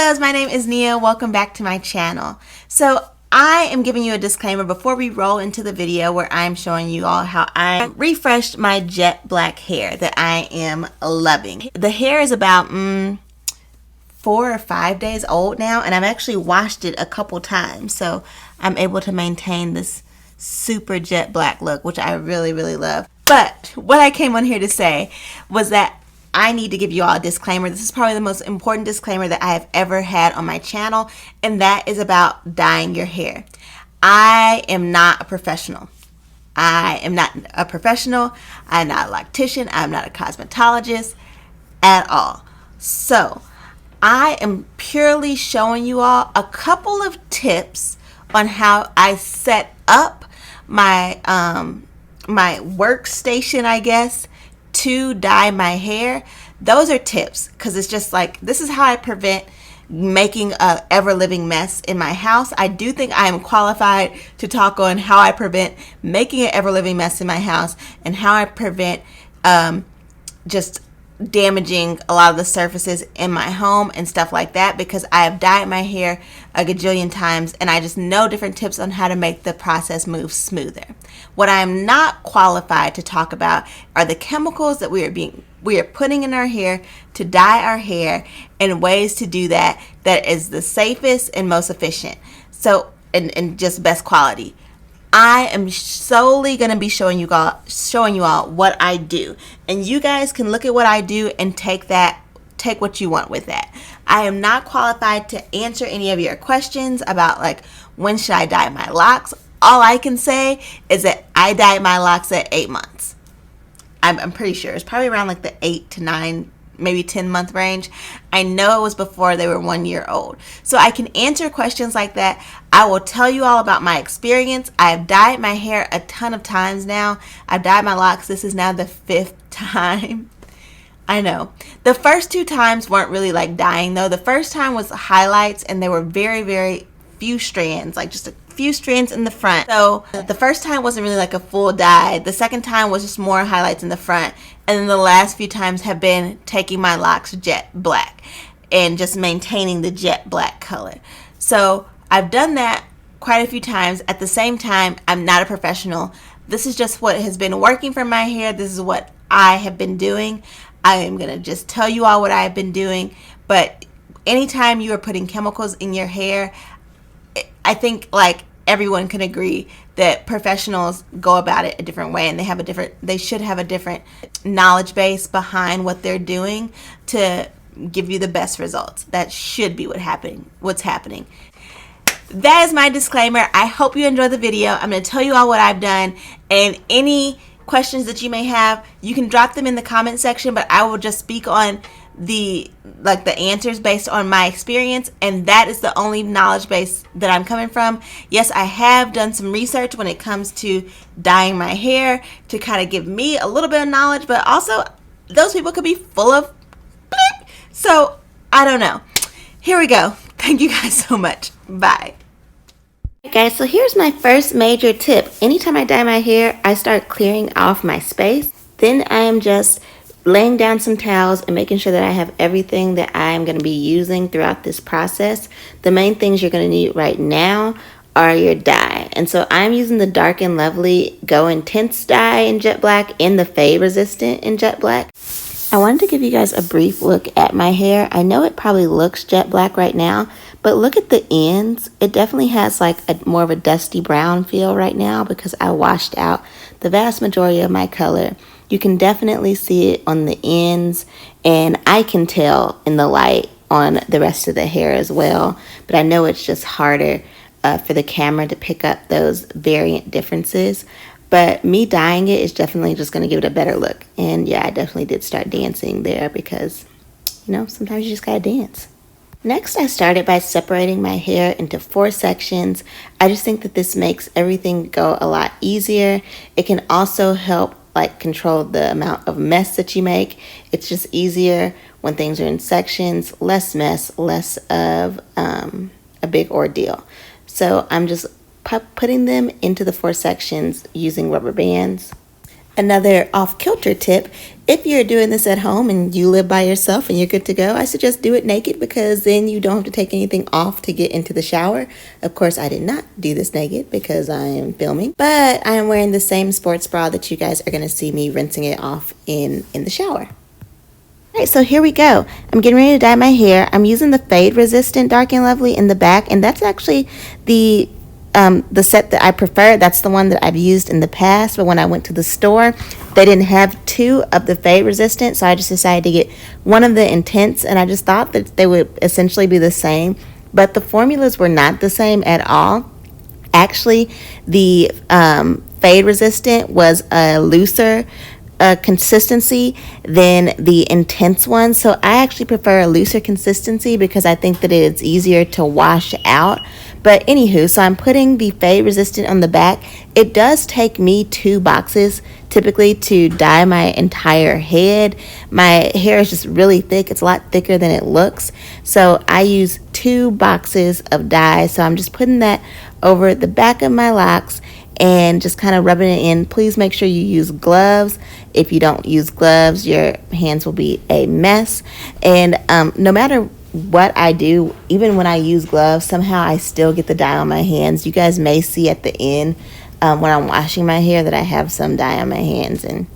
loves, my name is Nia. Welcome back to my channel. So I am giving you a disclaimer before we roll into the video where I'm showing you all how I refreshed my jet black hair that I am loving. The hair is about 4 or 5 days old now, and I've actually washed it a couple times, so I'm able to maintain this super jet black look, which I really love. But what I came on here to say was that I need to give you all a disclaimer. This is probably the most important disclaimer that I have ever had on my channel, and that is about dyeing your hair. I am not a professional. I'm not a loctician. I'm not a cosmetologist at all. So I am purely showing you all a couple of tips on how I set up my my workstation, I guess, to dye my hair. Those are tips, because it's just like, this is how I prevent making a ever-living mess in my house. I do think I am qualified to talk on how I prevent making an ever-living mess in my house and how I prevent just damaging a lot of the surfaces in my home and stuff like that, because I have dyed my hair a gajillion times and I just know different tips on how to make the process move smoother. What I am not qualified to talk about are the chemicals that we are putting in our hair to dye our hair, and ways to do that is the safest and most efficient, so and just best quality. I am solely going to be showing you all what I do, and you guys can look at what I do and take what you want with that. I am not qualified to answer any of your questions about, like, when should I dye my locks. All I can say is that I dyed my locks at 8 months. I'm pretty sure it's probably around like the 8 to 9, maybe 10-month range. I know it was before they were 1 year old. So I can answer questions like that. I will tell you all about my experience. I've dyed my hair a ton of times now. I've dyed my locks. This is now the 5th time. I know. The first 2 times weren't really like dyeing though. The first time was highlights, and there were very few strands, like just a few strands in the front. So the first time wasn't really like a full dye. The second time was just more highlights in the front. And then the last few times have been taking my locks jet black and just maintaining the jet black color. So I've done that quite a few times. At the same time, I'm not a professional. This is just what has been working for my hair. This is what I have been doing. I am going to just tell you all what I've been doing. But anytime you are putting chemicals in your hair, I think like everyone can agree that professionals go about it a different way, and they should have a different knowledge base behind what they're doing to give you the best results. That should be what's happening. That is my disclaimer. I hope you enjoy the video. I'm going to tell you all what I've done, and any questions that you may have, you can drop them in the comment section, but I will just speak on the answers based on my experience, and that is the only knowledge base that I'm coming from. Yes, I have done some research when it comes to dyeing my hair to kind of give me a little bit of knowledge, but also those people could be full of bleep. So I don't know. Here we go. Thank you guys so much. Bye. Guys, so here's my first major tip. Anytime I dye my hair, I start clearing off my space. Then I am just laying down some towels and making sure that I have everything that I'm going to be using throughout this process. The main things you're going to need right now are your dye. And so I'm using the Dark and Lovely Go Intense dye in jet black and the Fade Resistant in jet black. I wanted to give you guys a brief look at my hair. I know it probably looks jet black right now, but look at the ends. It definitely has like more of a dusty brown feel right now because I washed out the vast majority of my color. You can definitely see it on the ends, and I can tell in the light on the rest of the hair as well, but I know it's just harder for the camera to pick up those variant differences. But me dyeing it is definitely just going to give it a better look. And yeah, I definitely did start dancing there because, you know, sometimes you just gotta dance. Next, I started by separating my hair into 4 sections. I just think that this makes everything go a lot easier. It can also help like control the amount of mess that you make. It's just easier when things are in sections, less mess, less of a big ordeal. So I'm just putting them into the 4 sections using rubber bands. Another off-kilter tip, if you're doing this at home and you live by yourself and you're good to go, I suggest do it naked because then you don't have to take anything off to get into the shower. Of course, I did not do this naked because I am filming, but I am wearing the same sports bra that you guys are going to see me rinsing it off in the shower. All right, so here we go. I'm getting ready to dye my hair. I'm using the fade resistant Dark and Lovely in the back, and that's actually the set that I prefer. That's the one that I've used in the past, but when I went to the store, they didn't have two of the fade resistant, so I just decided to get one of the intense, and I just thought that they would essentially be the same, but the formulas were not the same at all. Actually, the fade resistant was a looser consistency than the intense one, so I actually prefer a looser consistency because I think that it's easier to wash out. But anywho, so I'm putting the fade resistant on the back. It does take me 2 boxes typically to dye my entire head. My hair is just really thick. It's a lot thicker than it looks, so I use 2 boxes of dye. So I'm just putting that over the back of my locks and just kind of rubbing it in. Please make sure you use gloves. If you don't use gloves, your hands will be a mess. And no matter what I do, even when I use gloves, somehow I still get the dye on my hands. You guys may see at the end when I'm washing my hair that I have some dye on my hands, and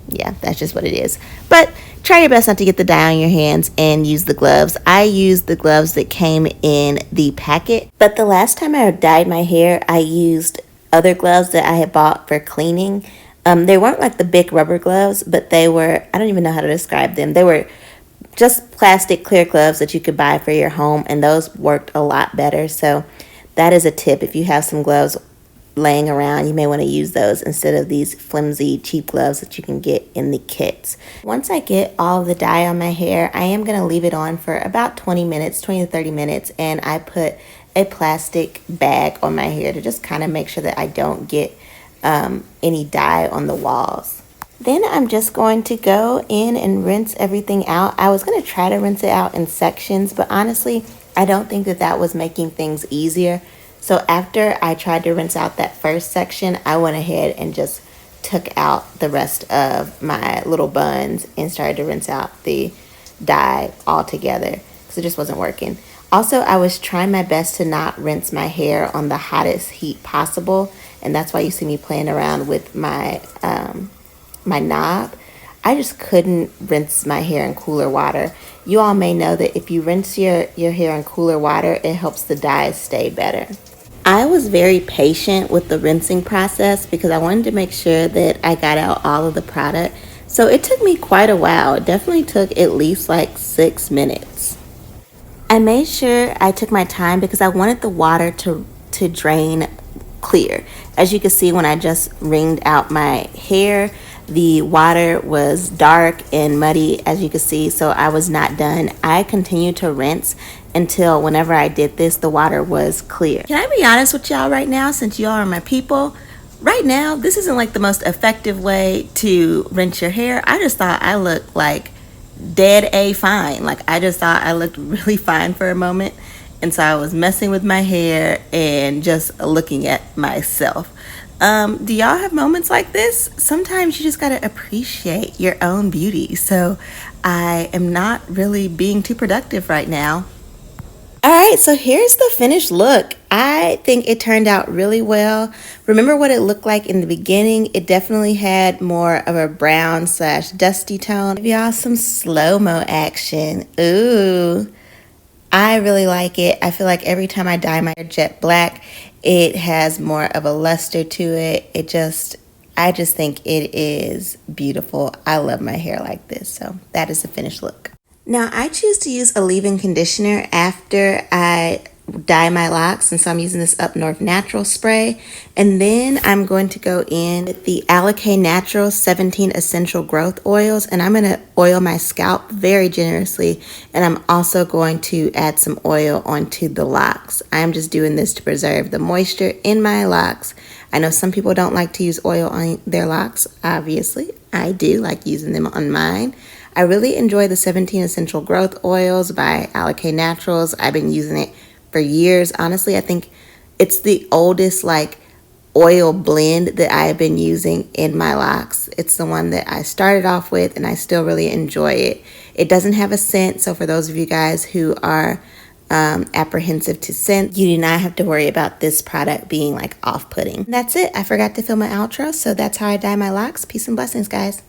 yeah, that's just what it is. But try your best not to get the dye on your hands and use the gloves. I used the gloves that came in the packet, but the last time I dyed my hair, I used other gloves that I had bought for cleaning. They weren't like the big rubber gloves, but they were, I don't even know how to describe them. They were just plastic clear gloves that you could buy for your home, and those worked a lot better. So that is a tip. If you have some gloves laying around, you may want to use those instead of these flimsy cheap gloves that you can get in the kits. Once I get all of the dye on my hair, I am going to leave it on for about 20 minutes, 20 to 30 minutes, and I put a plastic bag on my hair to just kind of make sure that I don't get any dye on the walls. Then I'm just going to go in and rinse everything out. I was going to try to rinse it out in sections, but honestly, I don't think that that was making things easier. So after I tried to rinse out that first section, I went ahead and just took out the rest of my little buns and started to rinse out the dye all together because it just wasn't working. Also, I was trying my best to not rinse my hair on the hottest heat possible, and that's why you see me playing around with my my knob. I just couldn't rinse my hair in cooler water. You all may know that if you rinse your hair in cooler water, it helps the dye stay better. I was very patient with the rinsing process because I wanted to make sure that I got out all of the product. So it took me quite a while. It definitely took at least like 6 minutes. I made sure I took my time because I wanted the water to drain clear. As you can see, when I just wringed out my hair, the water was dark and muddy, as you can see, so I was not done. I continued to rinse until whenever I did this, the water was clear. Can I be honest with y'all right now, since y'all are my people? Right now, this isn't like the most effective way to rinse your hair. I just thought I looked like dead A fine. Like, I just thought I looked really fine for a moment. And so I was messing with my hair and just looking at myself. Do y'all have moments like this? Sometimes you just gotta appreciate your own beauty. So I am not really being too productive right now. All right, so here's the finished look. I think it turned out really well. Remember what it looked like in the beginning? It definitely had more of a brown / dusty tone. Give y'all some slow-mo action. Ooh, I really like it. I feel like every time I dye my hair jet black, it has more of a luster to it. I just think it is beautiful. I love my hair like this. So that is the finished look. Now I choose to use a leave-in conditioner after I dye my locks, and so I'm using this Up North Natural spray, and then I'm going to go in with the Alake Natural 17 Essential Growth Oils, and I'm going to oil my scalp very generously, and I'm also going to add some oil onto the locks. I'm just doing this to preserve the moisture in my locks. I know some people don't like to use oil on their locks. Obviously, I do like using them on mine. I really enjoy the 17 Essential Growth Oils by Alake Naturals. I've been using it for years. Honestly, I think it's the oldest oil blend that I have been using in my locks. It's the one that I started off with, and I still really enjoy it. It doesn't have a scent, so for those of you guys who are apprehensive to scent, you do not have to worry about this product being like off-putting. That's it. I forgot to film my outro, so that's how I dye my locks. Peace and blessings, guys.